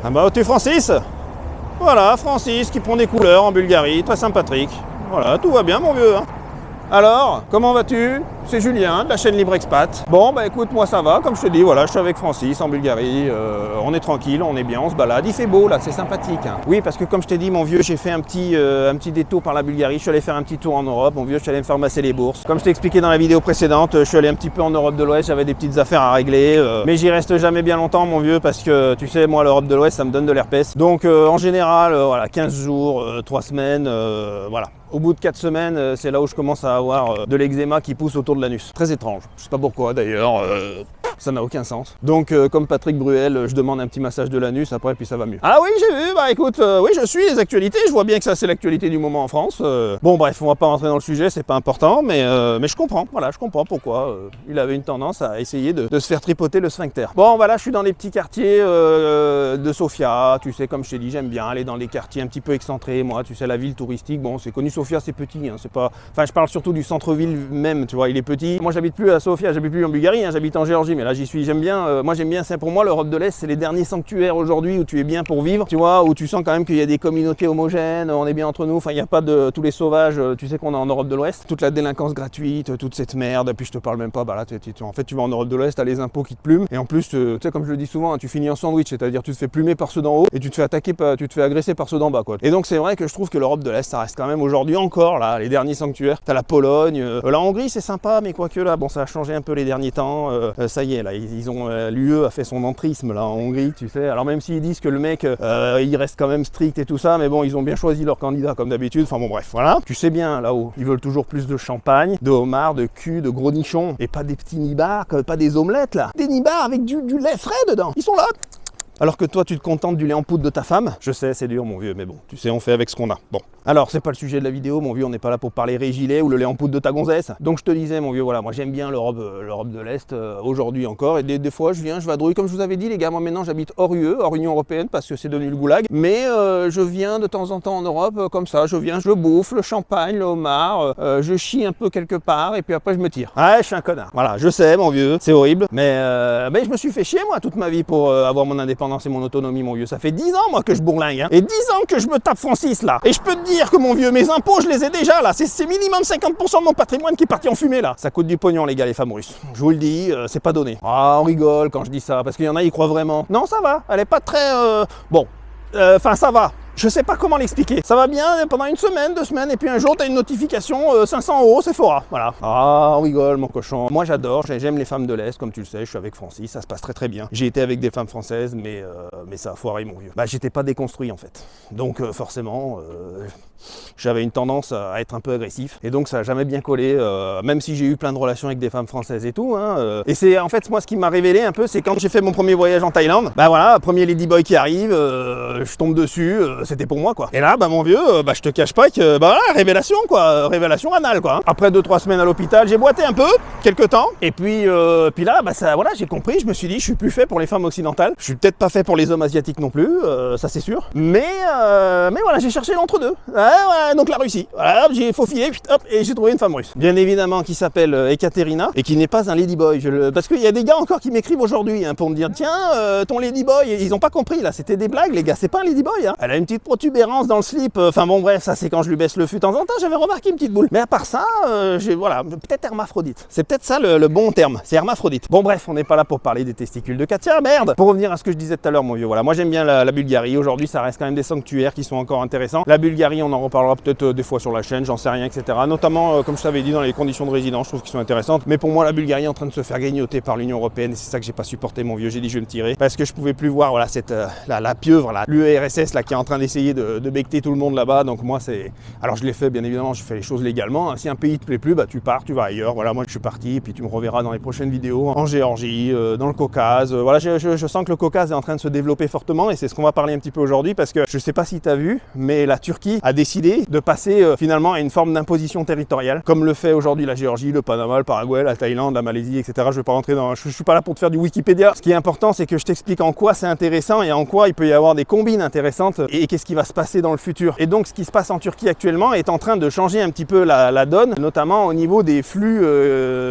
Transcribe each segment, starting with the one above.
Ah bah t'es Francis? Voilà, Francis qui prend des couleurs en Bulgarie, très sympathique. Voilà, tout va bien mon vieux. Hein. Alors, comment vas-tu? C'est Julien de la chaîne Libre Expat. Bon bah écoute, moi ça va, comme je te dis, voilà, je suis avec Francis en Bulgarie, on est tranquille, on est bien, on se balade, il fait beau là, c'est sympathique. Hein. Oui, parce que comme je t'ai dit mon vieux, j'ai fait un petit détour par la Bulgarie, je suis allé faire un petit tour en Europe, mon vieux, je suis allé me faire masser les bourses. Comme je t'ai expliqué dans la vidéo précédente, je suis allé un petit peu en Europe de l'Ouest, j'avais des petites affaires à régler, mais j'y reste jamais bien longtemps mon vieux, parce que tu sais, moi l'Europe de l'Ouest, ça me donne de l'herpès. Donc en général, voilà, 15 jours, 3 semaines, voilà. Au bout de 4 semaines, c'est là où je commence à avoir de l'eczéma qui pousse autour de l'anus. Très étrange. Je sais pas pourquoi d'ailleurs. Ça n'a aucun sens. Donc comme Patrick Bruel, je demande un petit massage de l'anus après puis ça va mieux. Ah oui, j'ai vu, bah écoute, oui je suis les actualités, je vois bien que ça c'est l'actualité du moment en France. Bon bref, on va pas rentrer dans le sujet, c'est pas important, mais je comprends, voilà, je comprends pourquoi il avait une tendance à essayer de se faire tripoter le sphincter. Bon voilà, je suis dans les petits quartiers de Sofia, tu sais, comme je t'ai dit, j'aime bien aller dans les quartiers un petit peu excentrés, moi, tu sais, la ville touristique, bon c'est connu, Sofia c'est petit, hein, c'est pas... Enfin je parle surtout du centre-ville même, tu vois, il est petit. Moi j'habite plus à Sofia, j'habite plus en Bulgarie, hein, j'habite en Géorgie, mais là j'y suis, j'aime bien, moi j'aime bien, c'est pour moi l'Europe de l'Est, c'est les derniers sanctuaires aujourd'hui où tu es bien pour vivre, tu vois, où tu sens quand même qu'il y a des communautés homogènes, on est bien entre nous, enfin il n'y a pas de tous les sauvages, tu sais qu'on est en Europe de l'Ouest, toute la délinquance gratuite, toute cette merde, puis je te parle même pas, bah là en fait tu vas en Europe de l'Ouest, t'as les impôts qui te plument, et en plus, tu sais comme je le dis souvent, hein, tu finis en sandwich, c'est-à-dire tu te fais plumer par ceux d'en haut, et tu te fais attaquer, tu te fais agresser par ceux d'en bas, quoi. Et donc c'est vrai que je trouve que l'Europe de l'Est, ça reste quand même aujourd'hui encore, là, les derniers sanctuaires, t'as la Pologne, la Hongrie c'est sympa, mais quoique là, bon ça a changé un peu les derniers temps, ça y est, là, ils ont l'UE a fait son entrisme là en Hongrie, tu sais. Alors même s'ils disent que le mec, il reste quand même strict et tout ça, mais bon, ils ont bien choisi leur candidat comme d'habitude. Enfin bon, bref, voilà. Tu sais bien là-haut, ils veulent toujours plus de champagne, de homard, de cul, de gros nichons, et pas des petits nibards, pas des omelettes là. Des nibards avec du lait frais dedans. Ils sont là. Alors que toi, tu te contentes du lait en poudre de ta femme. Je sais, c'est dur, mon vieux, mais bon, tu sais, on fait avec ce qu'on a. Bon. Alors, c'est pas le sujet de la vidéo, mon vieux, on n'est pas là pour parler régilet ou le lait en poudre de ta gonzesse. Donc, je te disais, mon vieux, voilà, moi, j'aime bien l'Europe de l'Est, aujourd'hui encore. Et des fois, je viens, je vadrouille. Comme je vous avais dit, les gars, moi, maintenant, j'habite hors UE, hors Union Européenne, parce que c'est devenu le goulag. Mais je viens de temps en temps en Europe, comme ça. Je viens, je bouffe, le champagne, le homard, je chie un peu quelque part, et puis après, je me tire. Ouais, je suis un connard. Voilà, je sais, mon vieux, c'est horrible. Mais je me suis fait chier, moi, toute ma vie pour avoir mon indépendance et mon autonomie. Mon vieux, ça fait 10 ans moi que je bourlingue, hein. Et 10 ans que je me tape Francis là. Et je peux te dire que mon vieux, mes impôts je les ai déjà là. C'est minimum 50% de mon patrimoine qui est parti en fumée là. Ça coûte du pognon les gars les femmes russes. Je vous le dis, c'est pas donné. Ah on rigole quand je dis ça parce qu'il y en a ils croient vraiment. Non ça va, elle est pas très bon. Enfin ça va. Je sais pas comment l'expliquer. Ça va bien pendant une semaine, 2 semaines, et puis un jour, tu as une notification, 500 €, Sephora. Voilà. Ah, on rigole, mon cochon. Moi, j'adore, j'aime les femmes de l'Est, comme tu le sais, je suis avec Francis, ça se passe très très bien. J'ai été avec des femmes françaises, mais ça a foiré, mon vieux. Bah, j'étais pas déconstruit, en fait. Donc, forcément, j'avais une tendance à être un peu agressif, et donc ça a jamais bien collé, même si j'ai eu plein de relations avec des femmes françaises et tout, hein. Et c'est, en fait, moi, ce qui m'a révélé un peu, c'est quand j'ai fait mon premier voyage en Thaïlande, bah voilà, premier ladyboy qui arrive, je tombe dessus, c'était pour moi quoi. Et là bah mon vieux, je te cache pas que bah voilà, révélation quoi, révélation anale quoi. Après 2-3 semaines à l'hôpital, j'ai boité un peu, quelques temps, et puis là bah ça voilà, j'ai compris, je me suis dit je suis plus fait pour les femmes occidentales, je suis peut-être pas fait pour les hommes asiatiques non plus, ça c'est sûr. Mais voilà, j'ai cherché l'entre-deux. Ouais, donc la Russie. Voilà, j'ai faufilé, hop, et j'ai trouvé une femme russe. Bien évidemment qui s'appelle Ekaterina et qui n'est pas un ladyboy. Parce qu'il y a des gars encore qui m'écrivent aujourd'hui hein, pour me dire tiens, ton ladyboy, ils ont pas compris là, c'était des blagues les gars, c'est pas un ladyboy hein. Elle a une petite protubérance dans le slip, enfin bon bref, ça c'est quand je lui baisse le fût de temps en temps, j'avais remarqué une petite boule. Mais à part ça, voilà, peut-être hermaphrodite. C'est peut-être ça le bon terme, c'est hermaphrodite. Bon bref, on n'est pas là pour parler des testicules de Katia, merde. Pour revenir à ce que je disais tout à l'heure mon vieux, voilà, moi j'aime bien la Bulgarie, aujourd'hui ça reste quand même des sanctuaires qui sont encore intéressants. La Bulgarie, on en reparlera peut-être des fois sur la chaîne, j'en sais rien, etc. Notamment, comme je t'avais dit, dans les conditions de résidence, je trouve qu'ils sont intéressantes. Mais pour moi, la Bulgarie est en train de se faire grignoter par l'Union Européenne et c'est ça que j'ai pas supporté mon vieux, j'ai dit je vais me tirer. Parce que je pouvais plus voir, voilà, cette, la pieuvre, là, l'URSS là qui est en train d'essayer de becter tout le monde là-bas, donc moi c'est... Alors je l'ai fait bien évidemment, je fais les choses légalement, si un pays te plaît plus, bah tu pars, tu vas ailleurs, voilà, moi je suis parti, et puis tu me reverras dans les prochaines vidéos, en Géorgie, dans le Caucase, voilà, je sens que le Caucase est en train de se développer fortement, et c'est ce qu'on va parler un petit peu aujourd'hui, parce que je sais pas si tu as vu, mais la Turquie a décidé de passer finalement à une forme d'imposition territoriale, comme le fait aujourd'hui la Géorgie, le Panama, le Paraguay, la Thaïlande, la Malaisie, etc. Je vais pas rentrer dans... Je suis pas là pour te faire du Wikipédia, ce qui est important c'est que je t'explique en quoi c'est intéressant, et en quoi il peut y avoir des combines intéressantes, et qu'est-ce qui va se passer dans le futur. Et donc ce qui se passe en Turquie actuellement est en train de changer un petit peu la donne, notamment au niveau des flux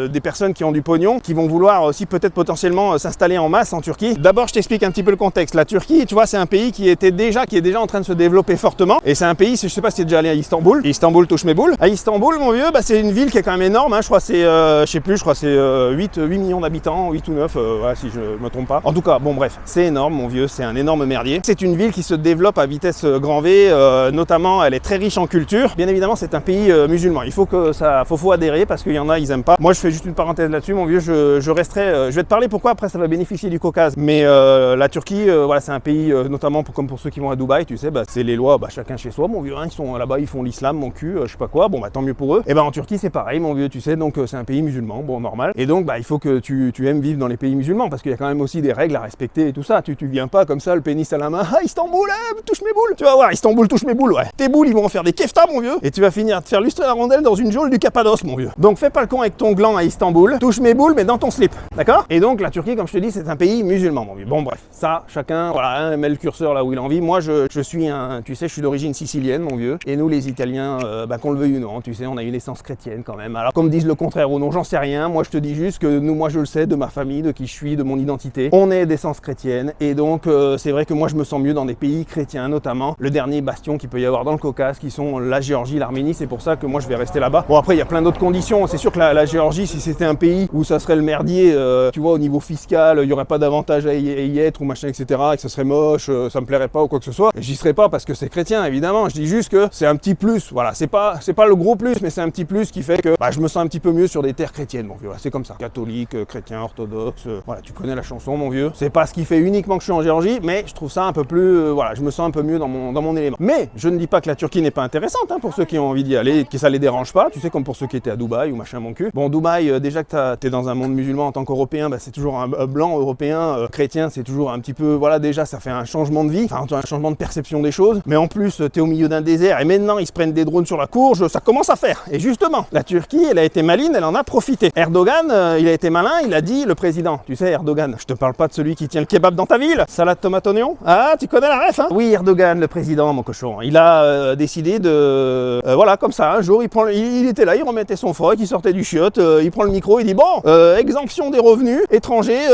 des personnes qui ont du pognon, qui vont vouloir aussi peut-être potentiellement s'installer en masse en Turquie. D'abord, je t'explique un petit peu le contexte. La Turquie, tu vois, c'est un pays qui est déjà en train de se développer fortement. Et c'est un pays, je sais pas si tu es déjà allé à Istanbul. Istanbul touche mes boules. À Istanbul, mon vieux, bah, c'est une ville qui est quand même énorme. Hein. Je crois c'est, je sais plus, je crois c'est 8 millions d'habitants, 8 ou 9, voilà, si je me trompe pas. En tout cas, bon bref, c'est énorme, mon vieux, c'est un énorme merdier. C'est une ville qui se développe à vitesse grand V, notamment, elle est très riche en culture. Bien évidemment, c'est un pays musulman. Il faut que ça, faut adhérer parce qu'il y en a, ils aiment pas. Moi, je fais juste une parenthèse là-dessus, mon vieux. Je resterai, je vais te parler pourquoi après ça va bénéficier du Caucase. Mais la Turquie, voilà, c'est un pays, notamment comme pour ceux qui vont à Dubaï, tu sais, bah, c'est les lois, bah, chacun chez soi, mon vieux. Hein, ils sont là-bas, ils font l'islam, mon cul, je sais pas quoi. Bon, bah tant mieux pour eux. Et bah en Turquie, c'est pareil, mon vieux, tu sais. Donc c'est un pays musulman, bon, normal. Et donc, bah il faut que tu aimes vivre dans les pays musulmans parce qu'il y a quand même aussi des règles à respecter et tout ça. Tu viens pas comme ça, le pénis à la main. Ah, Istanbul, touche mes boules. Tu vas voir, Istanbul touche mes boules, ouais. Tes boules, ils vont en faire des keftas, mon vieux. Et tu vas finir de faire lustrer la rondelle dans une geôle du Cappadoce, mon vieux. Donc fais pas le con avec ton gland à Istanbul. Touche mes boules, mais dans ton slip, d'accord? Et donc la Turquie, comme je te dis, c'est un pays musulman, mon vieux. Bon, bref, ça, chacun, voilà, hein, met le curseur là où il en vit. Moi, je suis tu sais, je suis d'origine sicilienne, mon vieux. Et nous, les Italiens, bah, qu'on le veuille ou non, tu sais, on a une essence chrétienne quand même. Alors, comme disent le contraire ou non, j'en sais rien. Moi, je te dis juste que nous, moi, je le sais de ma famille, de qui je suis, de mon identité. On est d'essence chrétienne. Et donc, c'est vrai que moi, je me sens mieux dans des pays chrétiens, notamment le dernier bastion qu'il peut y avoir dans le Caucase, qui sont la Géorgie, l'Arménie. C'est pour ça que moi, je vais rester là-bas. Bon, après, il y a plein d'autres conditions. C'est sûr que la Géorgie, si c'était un pays où ça serait le merdier, tu vois, au niveau fiscal, il n'y aurait pas d'avantage à y être ou machin, etc., et que ça serait moche, ça me plairait pas ou quoi que ce soit. J'y serais pas parce que c'est chrétien, évidemment. Je dis juste que c'est un petit plus. Voilà, c'est pas le gros plus, mais c'est un petit plus qui fait que bah, je me sens un petit peu mieux sur des terres chrétiennes, mon vieux. Voilà, c'est comme ça. Catholique, chrétien, orthodoxe, voilà, tu connais la chanson, mon vieux. C'est pas ce qui fait uniquement que je suis en Géorgie, mais je trouve ça un peu plus, voilà, je me sens un peu mieux dans mon élément. Mais je ne dis pas que la Turquie n'est pas intéressante, hein, pour ceux qui ont envie d'y aller, que ça les dérange pas, tu sais, comme pour ceux qui étaient à Dubaï ou machin mon cul. Bon, Dubaï, déjà que t'es dans un monde musulman en tant qu'Européen, bah, c'est toujours un blanc européen, chrétien, c'est toujours un petit peu, voilà, déjà ça fait un changement de vie, enfin un changement de perception des choses, mais en plus t'es au milieu d'un désert et maintenant ils se prennent des drones sur la courge, ça commence à faire. Et justement, la Turquie, elle a été maline, elle en a profité. Erdogan, il a été malin, il a dit, le président, tu sais, Erdogan, je te parle pas de celui qui tient le kebab dans ta ville, salade tomate oignon, ah, tu connais la ref, hein? Oui, Erdogan, le président, mon cochon, il a décidé de, voilà, comme ça, un jour, il était là, il remettait son froc, il sortait du chiotte, il prend le micro, il dit, bon, exemption des revenus étrangers,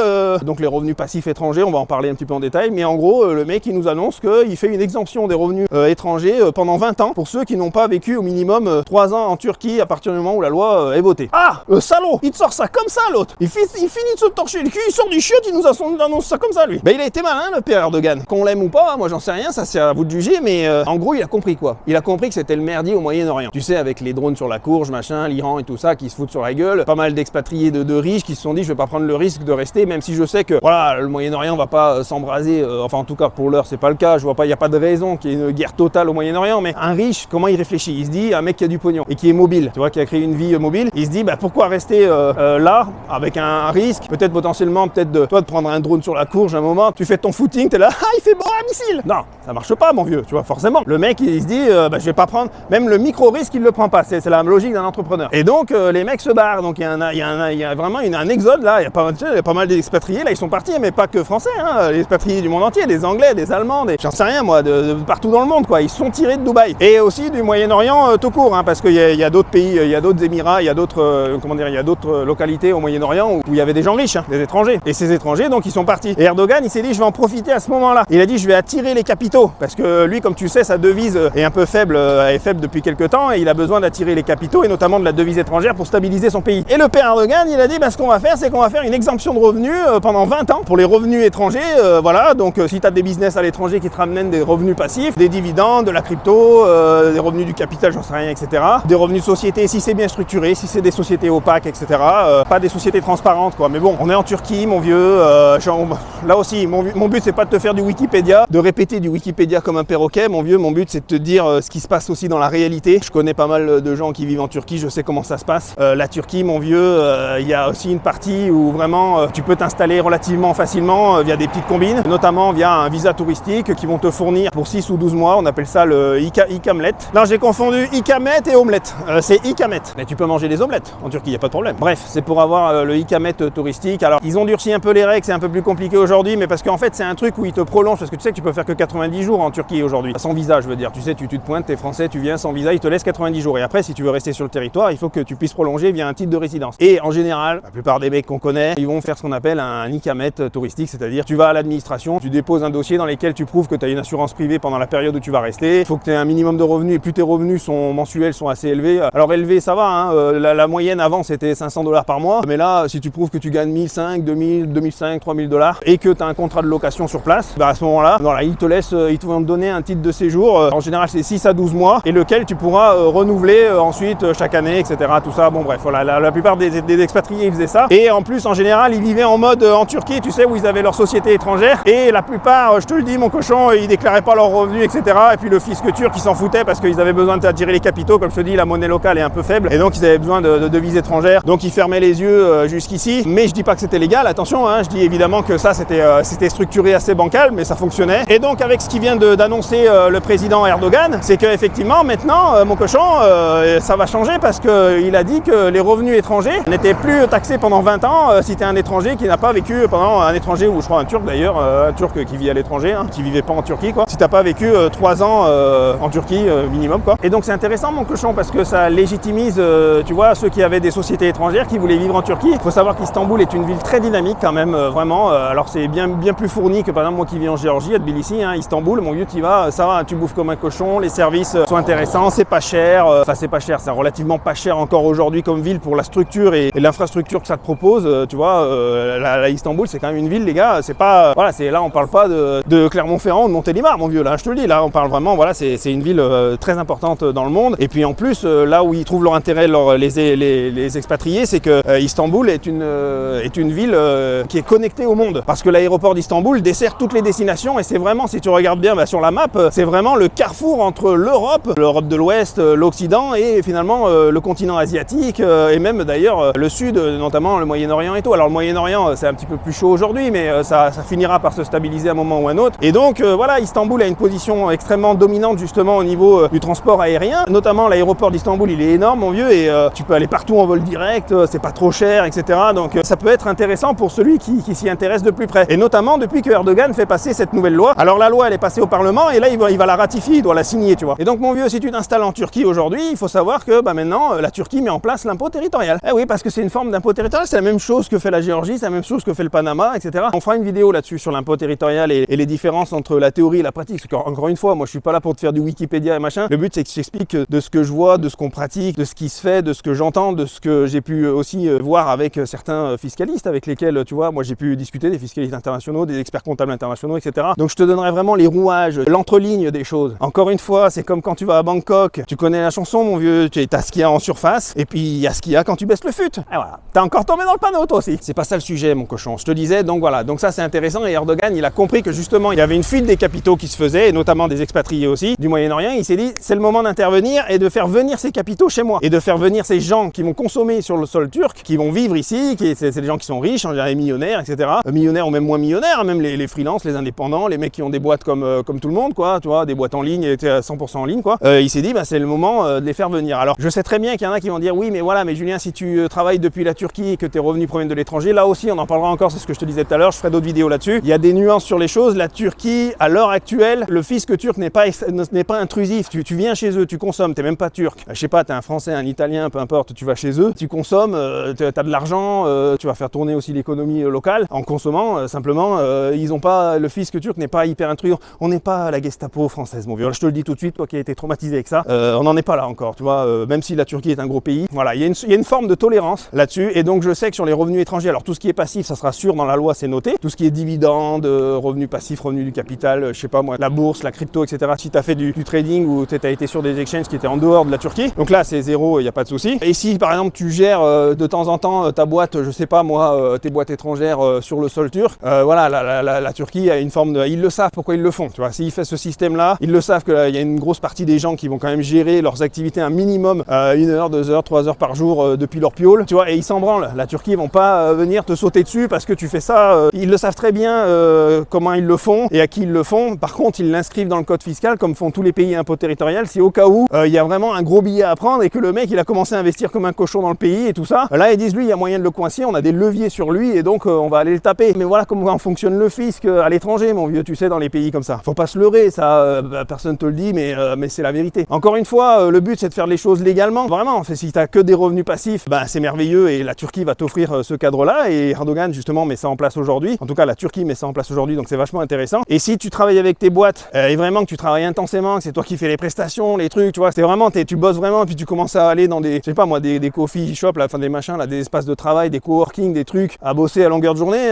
donc les revenus passifs étrangers, on va en parler un petit peu en détail, mais en gros, le mec, il nous annonce qu'il fait une exemption des revenus étrangers pendant 20 ans pour ceux qui n'ont pas vécu au minimum 3 ans en Turquie à partir du moment où la loi est votée. Ah, le salaud, il te sort ça comme ça, l'autre. Il finit de se torcher le cul, il sort du chiotte, il nous annonce ça comme ça, lui. Ben, il a été malin, le père Erdogan. Qu'on l'aime ou pas, moi j'en sais rien, ça c'est à vous de juger, mais en gros, il a compris quoi. Il a compris que c'était le merdier au Moyen-Orient. Tu sais, avec les drones sur la courge, machin, l'Iran et tout ça, qui se foutent sur la gueule, pas mal d'expatriés de riches qui se sont dit, je vais pas prendre le risque de rester, même si je sais que, voilà, le Moyen-Orient va pas s'embraser, enfin en tout cas pour l'heure c'est pas le cas, je vois pas, il y a pas de raison qu'il y ait une guerre totale au Moyen-Orient, mais un riche, comment il réfléchit? Il se dit, un mec qui a du pognon et qui est mobile, tu vois, qui a créé une vie mobile, il se dit, bah pourquoi rester là, avec un risque, peut-être potentiellement, de prendre un drone sur la courge un moment, tu fais ton footing, t'es là, ah il fait bon un missile. Non, ça marche pas mon vieux, tu vois, forcément. Le mec il se dit, bah je vais pas prendre, même le micro-risque il le prend pas, c'est la logique d'un entrepreneur. Et donc les mecs se barrent, donc il y a vraiment un exode là, il y a pas mal d'expatriés là, ils sont partis, mais pas que français, hein, les expatriés du monde entier, des anglais, des allemands, j'en sais rien moi, de partout dans le monde quoi, ils sont tirés de Dubaï. Et aussi du Moyen-Orient tout court, hein, parce qu'il y a d'autres pays, il y a d'autres émirats, il y a d'autres, comment dire, il y a d'autres localités au Moyen-Orient où il y avait des gens riches, hein, des étrangers. Et ces étrangers, donc ils sont partis. Et Erdogan, il s'est dit, je vais en profiter à ce moment-là. Il a dit, je vais attirer les capitaux, parce que lui, comme tu sais, sa devise est un peu faible, est faible depuis quelques temps, et il a besoin d'attirer les capitaux, et notamment de la devise étrangère pour stabiliser son pays. Et le père Erdogan, il a dit, bah, ce qu'on va faire, c'est qu'on va faire une exemption de revenus pendant 20 ans pour les revenus étrangers. Voilà, donc si tu as des business à l'étranger qui te ramènent des revenus passifs, des dividendes, de la crypto, des revenus du capital, j'en sais rien, etc. Des revenus de société, si c'est bien structuré, si c'est des sociétés opaques, etc. Pas des sociétés transparentes, quoi. Mais bon, on est en Turquie, mon vieux. Là aussi, mon but, c'est pas de te faire du Wikipédia, de répéter du Wikipédia comme un perroquet, mon vieux. Mon but, c'est de te dire ce qui se passe aussi dans la réalité. Je connais pas mal de gens qui vivent en Turquie, je sais comment ça se passe. La Turquie, mon vieux, il y a aussi une partie où vraiment tu peux t'installer relativement facilement via des petites combines, notamment via un visa touristique qui vont te fournir pour 6 ou 12 mois. On appelle ça le Ikamet. Non, j'ai confondu Ikamet et omelette. C'est Ikamet. Mais tu peux manger des omelettes en Turquie, il n'y a pas de problème. Bref, c'est pour avoir le Ikamet touristique. Alors, ils ont durci un peu les règles, c'est un peu plus compliqué aujourd'hui, mais parce qu'en fait, c'est un truc où ils te prolongent, parce que tu sais que tu peux faire que 90 jours. jours en Turquie aujourd'hui, sans visa je veux dire. Tu sais, tu te pointes, t'es français, tu viens sans visa, ils te laissent 90 jours. Et après, si tu veux rester sur le territoire, il faut que tu puisses prolonger via un titre de résidence. Et en général, la plupart des mecs qu'on connaît, ils vont faire ce qu'on appelle un ikamet touristique, c'est-à-dire tu vas à l'administration, tu déposes un dossier dans lequel tu prouves que tu as une assurance privée pendant la période où tu vas rester. Il faut que tu aies un minimum de revenus, et plus tes revenus sont mensuels sont assez élevés. Alors élevés, ça va, hein, la moyenne avant c'était 500 $ par mois, mais là, si tu prouves que tu gagnes 1500, 2000, 2005, 3000 $ et que tu as un contrat de location sur place, bah à ce moment-là, voilà, ils te vont te donner un titre de séjour. En général, c'est 6 à 12 mois et lequel tu pourras renouveler ensuite chaque année, etc. Tout ça, bon bref, voilà, la plupart des expatriés ils faisaient ça. Et en plus, en général, ils vivaient en mode en Turquie, tu sais, où ils avaient leur société étrangère. Et la plupart, je te le dis, mon cochon, ils déclaraient pas leurs revenus, etc. Et puis le fisc turc, ils s'en foutaient parce qu'ils avaient besoin d'attirer les capitaux. Comme je te dis, la monnaie locale est un peu faible et donc ils avaient besoin de devises étrangères. Donc ils fermaient les yeux jusqu'ici. Mais je dis pas que c'était légal, attention, hein, je dis évidemment que ça c'était structuré assez bancal, mais ça fonctionnait. Et donc avec ce qui vient d'annoncer le président Erdogan, c'est qu'effectivement maintenant, mon cochon, ça va changer parce qu'il a dit que les revenus étrangers n'étaient plus taxés pendant 20 ans si tu es un étranger qui n'a pas vécu pendant un étranger, ou je crois un turc d'ailleurs, un turc qui vit à l'étranger, hein, qui vivait pas en Turquie quoi, si t'as pas vécu 3 ans en Turquie minimum quoi. Et donc c'est intéressant mon cochon parce que ça légitimise, tu vois, ceux qui avaient des sociétés étrangères qui voulaient vivre en Turquie. Il faut savoir qu'Istanbul est une ville très dynamique quand même, vraiment, alors c'est bien plus fourni que par exemple moi qui vis en Géorgie, à Tbilissi, hein, Istanbul, mon vieux tu y vas, ça va, tu bouffes comme un cochon, les services sont intéressants, c'est pas cher, enfin c'est pas cher, c'est relativement pas cher encore aujourd'hui comme ville pour la structure et l'infrastructure que ça te propose, tu vois, la Istanbul c'est quand même une ville les gars, c'est pas, voilà, c'est là on parle pas de Clermont-Ferrand ou de Montélimar mon vieux, là je te le dis, là on parle vraiment, voilà, c'est une ville très importante dans le monde. Et puis en plus là où ils trouvent leur intérêt les expatriés, c'est que Istanbul est une ville qui est connectée au monde, parce que l'aéroport d'Istanbul dessert toutes les destinations et c'est vraiment, si tu regardes bien sur la map, c'est vraiment le carrefour entre l'Europe de l'Ouest, l'Occident et finalement le continent asiatique et même d'ailleurs le Sud, notamment le Moyen-Orient et tout. Alors le Moyen-Orient c'est un petit peu plus chaud aujourd'hui, mais ça finira par se stabiliser à un moment ou un autre. Et donc voilà, Istanbul a une position extrêmement dominante justement au niveau du transport aérien, notamment l'aéroport d'Istanbul il est énorme mon vieux et tu peux aller partout en vol direct, c'est pas trop cher, etc. Donc ça peut être intéressant pour celui qui s'y intéresse de plus près. Et notamment depuis que Erdogan fait passer cette nouvelle loi. Alors la loi elle est passée au Parlement et là il va la ratifier, il doit la signer, tu vois. Et donc mon vieux, si tu t'installes en Turquie aujourd'hui, il faut savoir que maintenant la Turquie met en place l'impôt territorial. Eh oui, parce que c'est une forme d'impôt territorial, c'est la même chose que fait la Géorgie, c'est la même chose que fait le Panama, etc. On fera une vidéo là-dessus sur l'impôt territorial et les différences entre la théorie et la pratique. Parce qu'encore une fois, moi je suis pas là pour te faire du Wikipédia et machin. Le but c'est que je t'explique de ce que je vois, de ce qu'on pratique, de ce qui se fait, de ce que j'entends, de ce que j'ai pu aussi voir avec certains fiscalistes avec lesquels, tu vois, moi j'ai pu discuter, des fiscalistes internationaux, des experts comptables internationaux, etc. Donc je te donnerai vraiment les rouages, l'entreligne des choses. Encore une fois, c'est comme quand tu vas à Bangkok, tu connais la chanson mon vieux, tu as ce qu'il y a en surface et puis il y a ce qu'il y a quand tu baisses le fut. Et voilà, t'as encore tombé dans le panneau toi aussi. C'est pas ça le sujet mon cochon, je te disais, donc voilà, donc ça c'est intéressant et Erdogan il a compris que justement il y avait une fuite des capitaux qui se faisait, et notamment des expatriés aussi, du Moyen-Orient. Il s'est dit c'est le moment d'intervenir et de faire venir ces capitaux chez moi et de faire venir ces gens qui vont consommer sur le sol turc, qui vont vivre ici, c'est des gens qui sont riches, en général millionnaires, etc. Millionnaires ou même moins millionnaires, même les freelances, les indépendants, les mecs qui ont des boîtes comme tout le monde, quoi, tu vois, des boîtes en ligne et 100% en ligne, quoi. Il s'est dit c'est le moment de les faire venir. Alors je sais très bien qu'il y en a qui vont dire oui mais voilà, mais Julien, si tu travailles depuis la Turquie et que tes revenus proviennent de l'étranger, là aussi on en parlera encore, c'est ce que je te disais tout à l'heure, je ferai d'autres vidéos là-dessus. Il y a des nuances sur les choses. La Turquie, à l'heure actuelle, le fisc turc n'est pas intrusif. Tu viens chez eux, tu consommes, t'es même pas turc. Je sais pas, t'es un Français, un Italien, peu importe, tu vas chez eux, tu consommes, t'as de l'argent, tu vas faire tourner aussi l'économie locale en consommant. Simplement, ils ont pas, le fisc turc n'est pas hyper intrusif. On n'est pas la Gestapo française, mon vieux. Je te le dis tout de suite, toi qui as été traumatisé avec ça, on n'en est pas là encore, tu vois. Même si la Turquie est un gros pays, voilà, il y a une forme de tolérance là-dessus. Et donc je sais que sur les revenus étrangers, alors tout ce qui est passif, ça sera sûr dans la loi, c'est noté. Tout ce qui est dividendes, revenus passifs, revenus du capital, je sais pas moi, la bourse, la crypto, etc. Si tu as fait du trading ou tu as été sur des exchanges qui étaient en dehors de la Turquie, donc là c'est zéro, il n'y a pas de souci. Et si par exemple tu gères de temps en temps ta boîte, je sais pas moi, tes boîtes étrangères sur le sol turc, voilà, la Turquie a une forme de... Ils le savent pourquoi ils le font, tu vois. S'ils font ce système-là, ils le savent qu'il y a une grosse partie des gens qui vont quand même gérer leurs activités un minimum 1 heure, 2 heures, 3 heures par jour depuis leur piole, tu vois, et ils s'en branlent. La Turquie, ils vont pas venir te sauter dessus parce que tu fais ça. Ils le savent très bien comment ils le font et à qui ils le font. Par contre, ils l'inscrivent dans le code fiscal comme font tous les pays impôts territoriaux. Si au cas où il y a vraiment un gros billet à prendre et que le mec il a commencé à investir comme un cochon dans le pays et tout ça, là ils disent lui il y a moyen de le coincer, on a des leviers sur lui et donc on va aller le taper. Mais voilà comment fonctionne le fisc à l'étranger, mon vieux, tu sais, dans les pays comme ça. faut pas se leurrer, ça, personne te le dit, mais c'est la vérité. Encore une fois, le but c'est de faire les choses légalement. Vraiment, si tu n'as que des revenus passifs, c'est merveilleux et la Turquie va t'offrir ce cadre-là. Et Erdogan justement met ça en place aujourd'hui. En tout cas, la Turquie met ça en place aujourd'hui, donc c'est vachement intéressant. Et si tu travailles avec tes boîtes et vraiment que tu travailles intensément, que c'est toi qui fais les prestations, les trucs, tu vois, c'est vraiment, tu bosses vraiment, puis tu commences à aller dans des, je sais pas moi, des coffee shops, là, enfin des machins, là, des espaces de travail, des coworking, des trucs, à bosser à longueur de journée.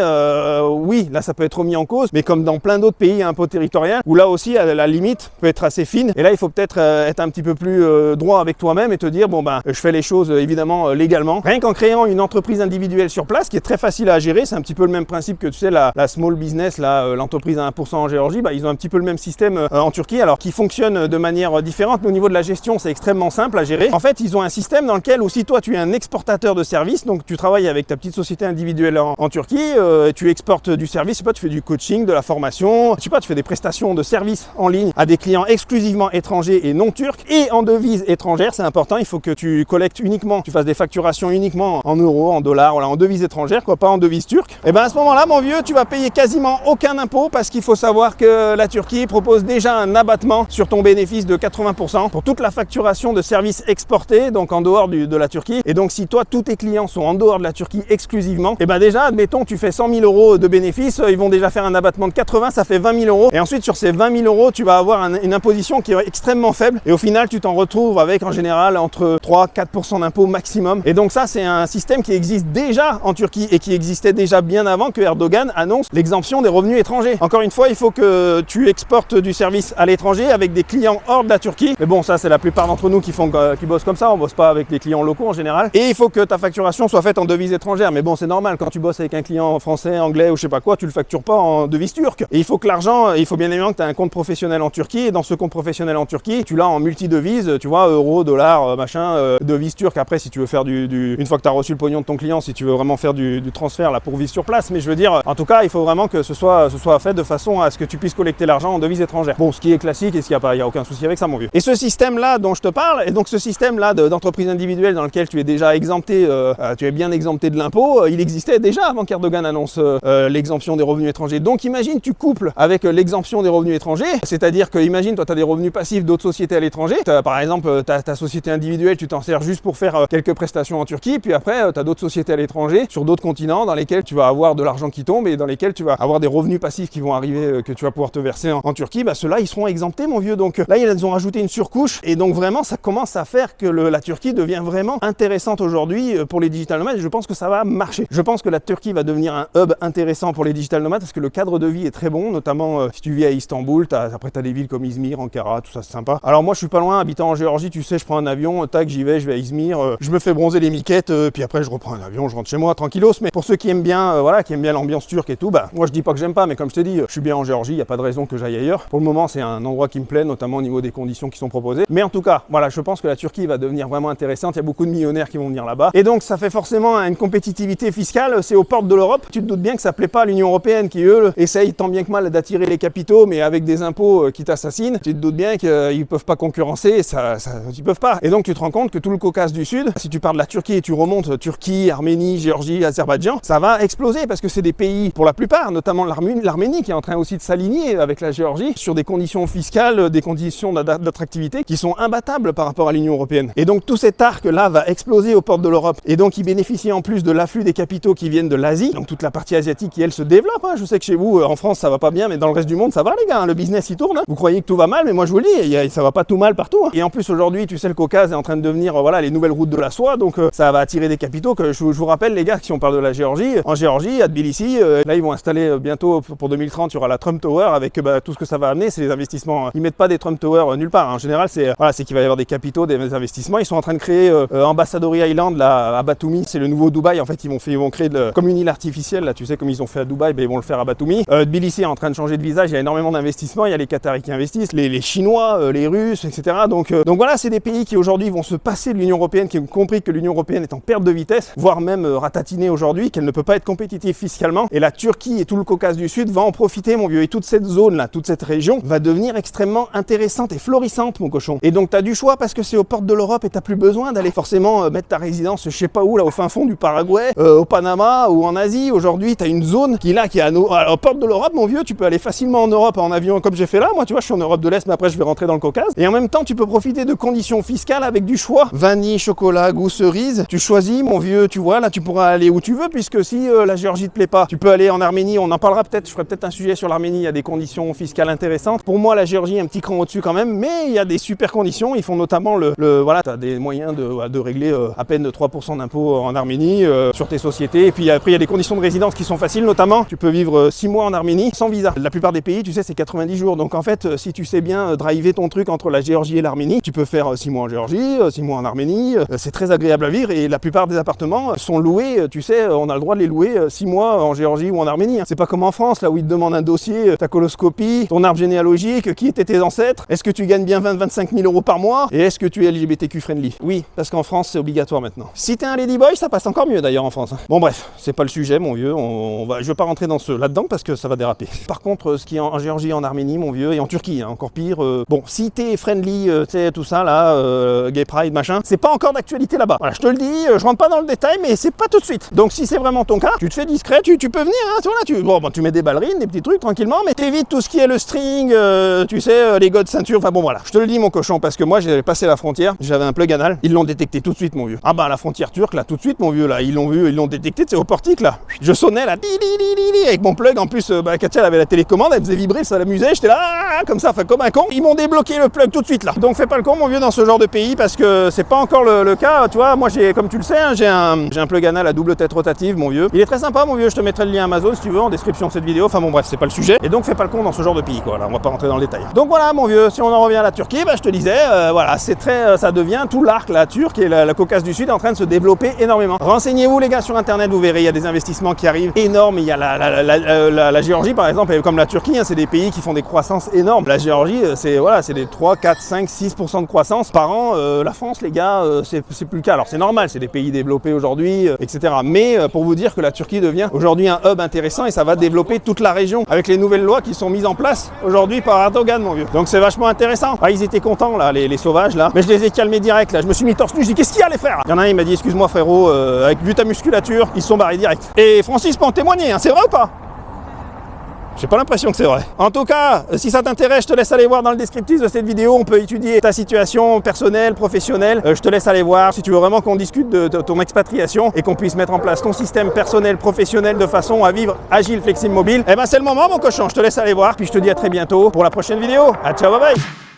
Oui, là ça peut être remis en cause, mais comme dans plein d'autres pays un peu territoriaux, où là aussi la limite peut être assez fine. Et là, il faut peut-être être un petit peu plus droit avec toi-même et te dire bon je fais les choses évidemment légalement. Rien qu'en créant une entreprise individuelle sur place, qui est très facile à gérer, c'est un petit peu le même principe que tu sais la small business, l'entreprise à 1% en Géorgie, ils ont un petit peu le même système en Turquie, alors qui fonctionne de manière différente. Mais au niveau de la gestion, c'est extrêmement simple à gérer. En fait, ils ont un système dans lequel aussi toi tu es un exportateur de services, donc tu travailles avec ta petite société individuelle en Turquie, tu exportes du service, je sais pas, tu fais du coaching, de la formation, je sais pas, tu fais des prestations de services en ligne à des clients exclusivement étrangers et non turcs et en devises étrangères. C'est important, il faut que tu collectes uniquement, tu fasses des facturations uniquement en euros, en dollars, voilà, en devises étrangères, quoi, pas en devises turques. Et à ce moment-là, mon vieux, tu vas payer quasiment aucun impôt, parce qu'il faut savoir que la Turquie propose déjà un abattement sur ton bénéfice de 80% pour toute la facturation de services exportés, donc en dehors de la Turquie. Et donc si toi, tous tes clients sont en dehors de la Turquie exclusivement, déjà, admettons, tu fais 100 000 euros de bénéfices, ils vont déjà faire un abattement de 80, ça fait 20 000 euros. Et ensuite, sur ces 20 000 euros, tu vas avoir une imposition qui est extrêmement faible. Et au final, tu t'en retrouves avec en général entre 3-4% d'impôt maximum. Et donc ça, c'est un système qui existe déjà en Turquie et qui existait déjà bien avant que Erdogan annonce l'exemption des revenus étrangers. Encore une fois, il faut que tu exportes du service à l'étranger avec des clients hors de la Turquie. Mais bon, ça, c'est la plupart d'entre nous qui bossent comme ça. On bosse pas avec les clients locaux en général. Et il faut que ta facturation soit faite en devises étrangères. Mais bon, c'est normal. Quand tu bosses avec un client français, anglais ou je sais pas quoi, tu le factures pas en devises turques. Et il faut que l'argent, il faut bien évidemment que tu aies un compte professionnel en Turquie. Et dans ce compte professionnel en Turquie, tu l'as en multi-devises, tu vois, euros, dollars, machin, devises turques. Après, si tu veux faire une fois que tu as reçu le pognon de ton client, si tu veux vraiment faire du transfert là pour vivre sur place. Mais je veux dire, en tout cas, il faut vraiment que ce soit fait de façon à ce que tu puisses collecter l'argent en devises étrangères. Bon, ce qui est classique et il n'y a aucun souci avec ça, mon vieux. Et ce système-là dont je te parle, et donc ce système-là d'entreprise individuelle dans lequel tu es déjà exempté, tu es bien exempté de l'impôt, il existait déjà avant qu'Erdogan annonce l'exemption des revenus étrangers. Donc imagine, tu couples avec l'exemption des revenus étrangers, c'est-à-dire que imagine, toi tu as des revenus passifs d'autres sociétés à l'étranger, par exemple ta société individuelle, tu t'en sers juste pour faire quelques prestations en Turquie, puis après tu as d'autres sociétés à l'étranger, sur d'autres continents, dans lesquels tu vas avoir de l'argent qui tombe et dans lesquels tu vas avoir des revenus passifs qui vont arriver, que tu vas pouvoir te verser en Turquie, ceux-là ils seront exemptés, mon vieux. Donc là ils ont rajouté une surcouche et donc vraiment ça commence à faire que la Turquie devient vraiment intéressante aujourd'hui pour les digital nomades et je pense que ça va marcher. Je pense que la Turquie va devenir un hub intéressant pour les digital nomades parce que le cadre de vie est très bon, notamment si tu vis à Istanbul, après tu as des villes comme Izmir, Ankara, tout ça c'est sympa. Alors moi je suis pas loin, habitant en Géorgie, tu sais, je prends un avion, tac, j'y vais, je vais à Izmir, je me fais bronzer les miquettes, puis après je reprends un avion, je rentre chez moi tranquillos. Mais pour ceux qui aiment bien, qui aiment bien l'ambiance turque et tout, moi je dis pas que j'aime pas, mais comme je te dis, je suis bien en Géorgie, il n'y a pas de raison que j'aille ailleurs. Pour le moment c'est un endroit qui me plaît, notamment au niveau des conditions qui sont proposées. Mais en tout cas, voilà, je pense que la Turquie va devenir vraiment intéressante, il y a beaucoup de millionnaires qui vont venir là-bas. Et donc ça fait forcément une compétitivité fiscale, c'est aux portes de l'Europe. Tu te doutes bien que ça plaît pas à l'Union européenne qui eux essayent tant bien que mal d'attirer les capitaux, mais avec des impôts qui t'assassinent. Tu te doutes bien qu'ils peuvent pas concurrencer, ils peuvent pas. Et donc tu te rends compte que tout le Caucase du Sud, si tu pars de la Turquie et tu remontes Turquie, Arménie, Géorgie, Azerbaïdjan, ça va exploser parce que c'est des pays, pour la plupart, notamment l'Arménie qui est en train aussi de s'aligner avec la Géorgie sur des conditions fiscales, des conditions d'attractivité qui sont imbattables par rapport à l'Union européenne. Et donc tout cet arc-là va exploser aux portes de l'Europe. Et donc il bénéficie en plus de l'afflux des capitaux qui viennent de l'Asie, donc toute la partie asiatique qui elle se développe. Je sais que chez vous, en France, ça va pas bien, mais dans le reste du monde, ça va les gars, le business il tourne. Vous croyez que tout va mal, mais moi je vous le dis, ça va pas tout mal partout. Et en plus aujourd'hui, tu sais, le Caucase est en train de devenir les nouvelles routes de la soie, donc ça va attirer des capitaux que je vous rappelle les gars, si on parle de la Géorgie, en Géorgie, à Tbilissi, là ils vont installer bientôt pour 2030, il y aura la Trump Tower avec tout ce que ça va amener, c'est les investissements. Ils mettent pas des Trump Tower nulle part. En général, c'est qu'il va y avoir des capitaux, des investissements. Ils sont en train de créer Ambassadori Island là, à Batumi, c'est le nouveau Dubaï. En fait, ils vont créer comme une île artificielle là, tu sais, comme ils ont fait à Dubaï, ils vont le faire à Batumi. Tbilissi est en train de changer de visage, il y a énormément d'investissements, il y a les Qataris qui investissent, les Chinois, les Russes, etc. Donc voilà, c'est des pays qui aujourd'hui vont se passer de l'Union européenne, qui ont compris que l'Union européenne est en perte de vitesse, voire même ratatinée aujourd'hui, qu'elle ne peut pas être compétitive fiscalement. Et la Turquie et tout le Caucase du Sud va en profiter, mon vieux. Et toute cette zone là, toute cette région va devenir extrêmement intéressante et florissante, mon cochon. Et donc tu as du choix parce que c'est aux portes de l'Europe et tu n'as plus besoin d'aller forcément mettre ta résidence, je sais pas où, là au fin fond du Paraguay, au Panama ou en Asie. Aujourd'hui, tu as une zone qui est aux portes de l'Europe, mon vieux. Tu peux aller facilement en Europe Europe en avion comme j'ai fait là, moi tu vois, je suis en Europe de l'Est, mais après je vais rentrer dans le Caucase. Et en même temps, tu peux profiter de conditions fiscales avec du choix. Vanille, chocolat, goût cerise. Tu choisis, mon vieux, tu vois, là tu pourras aller où tu veux, puisque si la Géorgie te plaît pas, tu peux aller en Arménie, on en parlera peut-être, je ferai peut-être un sujet sur l'Arménie, il y a des conditions fiscales intéressantes. Pour moi, la Géorgie est un petit cran au-dessus quand même, mais il y a des super conditions. Ils font notamment voilà, tu as des moyens de régler à peine de 3% d'impôts en Arménie sur tes sociétés. Et puis après, il y a des conditions de résidence qui sont faciles, notamment tu peux vivre 6 mois en Arménie sans visa. La plupart des pays, tu sais, c'est 90 jours. Donc en fait, si tu sais bien driver ton truc entre la Géorgie et l'Arménie, tu peux faire 6 mois en Géorgie, 6 mois en Arménie. C'est très agréable à vivre et la plupart des appartements sont loués, tu sais, on a le droit de les louer 6 mois en Géorgie ou en Arménie. C'est pas comme en France, là où ils te demandent un dossier, ta coloscopie, ton arbre généalogique, qui étaient tes ancêtres, est-ce que tu gagnes bien 20-25 000 euros par mois et est-ce que tu es LGBTQ friendly? Oui, parce qu'en France, c'est obligatoire maintenant. Si t'es un ladyboy, ça passe encore mieux d'ailleurs en France. Bon bref, c'est pas le sujet, mon vieux, je vais pas rentrer dans là-dedans parce que ça va déraper. Par contre, ce qui est en Géorgie, en Arménie, mon vieux, et en Turquie, hein, encore pire, bon, si t'es friendly, tu sais, tout ça, là, gay pride, machin, c'est pas encore d'actualité là-bas. Voilà, je te le dis, je rentre pas dans le détail, mais c'est pas tout de suite. Donc si c'est vraiment ton cas, tu te fais discret, tu peux venir, hein, voilà, tu mets des ballerines, des petits trucs, tranquillement, mais t'évites tout ce qui est le string, tu sais, les gars de ceinture, enfin bon, voilà. Je te le dis, mon cochon, parce que moi, j'avais passé la frontière, j'avais un plug anal, ils l'ont détecté tout de suite, mon vieux. Ah bah, la frontière turque, là, tout de suite, mon vieux, là, ils l'ont vu, ils l'ont détecté, c'est au portique, là. Je sonnais, là, avec mon plug, en plus, Katia, elle avait la télécommande, elle faisait vibrer, ça l'amusait, j'étais là, comme ça, enfin, comme un con. Ils m'ont débloqué le plug tout de suite, là. Donc, fais pas le con, mon vieux, dans ce genre de pays, parce que c'est pas encore le cas, tu vois. Moi, comme tu le sais, hein, j'ai un plug anal à double tête rotative, mon vieux. Il est très sympa, mon vieux, je te mettrai le lien Amazon, si tu veux, en description de cette vidéo. Enfin, bon, bref, c'est pas le sujet. Et donc, fais pas le con dans ce genre de pays, quoi. Là, on va pas rentrer dans le détail. Donc, voilà, mon vieux, si on en revient à la Turquie, bah, je te disais, voilà, c'est très, ça devient tout l'arc, la Turque et la Caucase du Sud est en train de se développer énormément. Renseignez-vous, les gars, sur Internet, vous verrez, il y a des investissements qui arrivent énormes. Il y a la Géorgie, par exemple, et comme la Turquie, hein, c'est des pays qui font des croissances énormes. La Géorgie, c'est voilà, c'est des 3, 4, 5, 6% de croissance par an. La France, les gars, c'est plus le cas. Alors, c'est normal, c'est des pays développés aujourd'hui, etc. Mais pour vous dire que la Turquie devient aujourd'hui un hub intéressant et ça va développer toute la région avec les nouvelles lois qui sont mises en place aujourd'hui par Erdogan, mon vieux. Donc, c'est vachement intéressant. Ah, ils étaient contents, là, les sauvages, là. Mais je les ai calmés direct, là. Je me suis mis torse nu. Je dis, qu'est-ce qu'il y a, les frères? Il y en a un, il m'a dit, excuse-moi, frérot, vu ta musculature, ils se sont barrés direct. Et Francis peut en témoigner, hein, c'est vrai ou pas? J'ai pas l'impression que c'est vrai. En tout cas, si ça t'intéresse, je te laisse aller voir dans le descriptif de cette vidéo. On peut étudier ta situation personnelle, professionnelle. Je te laisse aller voir. Si tu veux vraiment qu'on discute de ton expatriation et qu'on puisse mettre en place ton système personnel, professionnel de façon à vivre agile, flexible, mobile, eh ben c'est le moment, mon cochon. Je te laisse aller voir. Puis je te dis à très bientôt pour la prochaine vidéo. Ah, ciao, bye bye.